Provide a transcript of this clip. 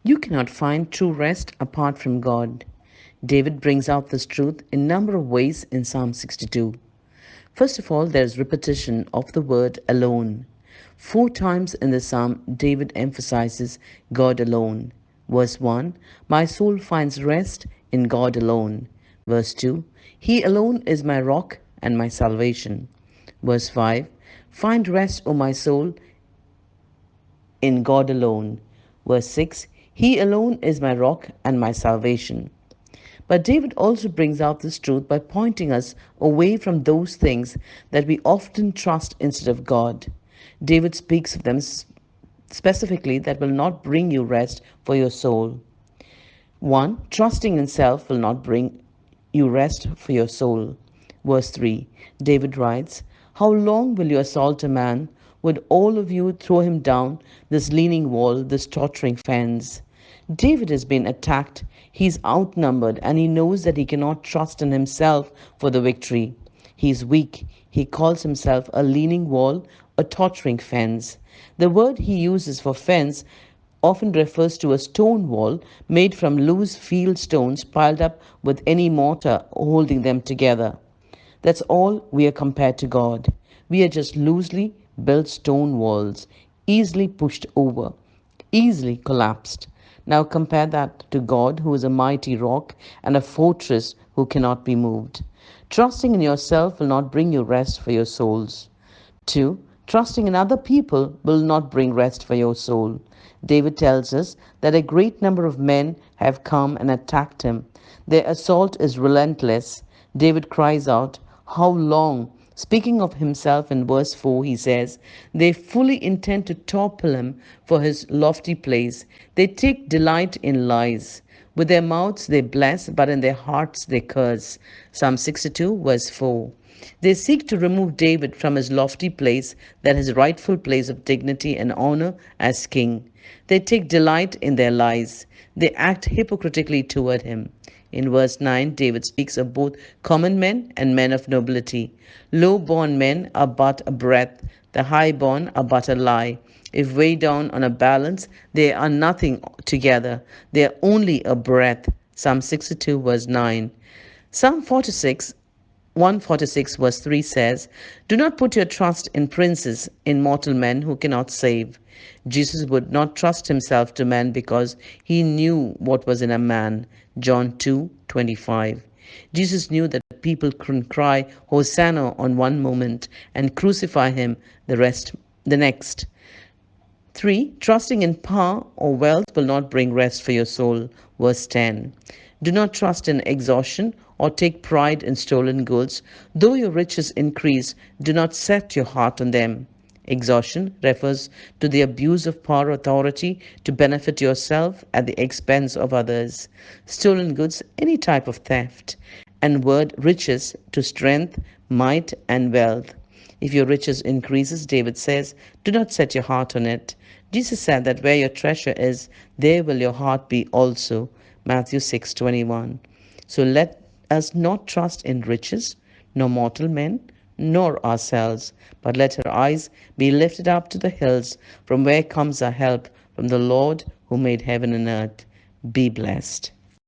You cannot find true rest apart from God. David brings out this truth in a number of ways in Psalm 62. First of all, there is repetition of the word alone. 4 times in the psalm, David emphasizes God alone. Verse 1, my soul finds rest in God alone. Verse 2, He alone is my rock and my salvation. Verse 5, find rest, O my soul, in God alone. Verse 6, He alone is my rock and my salvation. But David also brings out this truth by pointing us away from those things that we often trust instead of God. David speaks of them specifically that will not bring you rest for your soul. 1. Trusting in self will not bring you rest for your soul. Verse 3, David writes, how long will you assault a man? Would all of you throw him down this leaning wall, this tottering fence? David has been attacked. He's outnumbered and he knows that he cannot trust in himself for the victory. He's weak. He calls himself a leaning wall, a tottering fence. The word he uses for fence often refers to a stone wall made from loose field stones piled up with any mortar holding them together. That's all we are compared to God. We are just loosely built stone walls, easily pushed over, easily collapsed. Now compare that to God, who is a mighty rock and a fortress who cannot be moved. Trusting in yourself will not bring you rest for your souls. 2. Trusting in other people will not bring rest for your soul. David tells us that a great number of men have come and attacked him. Their assault is relentless. David cries out, how long? Speaking of himself in verse 4, he says, they fully intend to topple him for his lofty place. They take delight in lies. With their mouths they bless, but in their hearts they curse. Psalm 62, verse 4. They seek to remove David from his lofty place, that his rightful place of dignity and honor as king. They take delight in their lies. They act hypocritically toward him. In verse 9, David speaks of both common men and men of nobility. Low-born men are but a breath, the high-born are but a lie. If weighed down on a balance, they are nothing together. They are only a breath. Psalm 62, verse 9. Psalm 146 verse 3 says, do not put your trust in princes, in mortal men who cannot save. Jesus would not trust himself to man because he knew what was in a man. John 2:25. Jesus knew that people can cry Hosanna on one moment and crucify him the next. 3. Trusting in power or wealth will not bring rest for your soul. Verse 10. Do not trust in exhaustion or take pride in stolen goods. Though your riches increase, do not set your heart on them. Exhaustion refers to the abuse of power or authority to benefit yourself at the expense of others. Stolen goods, any type of theft. And word riches to strength, might, and wealth. If your riches increases, David says, do not set your heart on it. Jesus said that where your treasure is, there will your heart be also. Matthew 6:21. So let us not trust in riches, nor mortal men, nor ourselves, but let our eyes be lifted up to the hills, from where comes our help, from the Lord who made heaven and earth. Be blessed.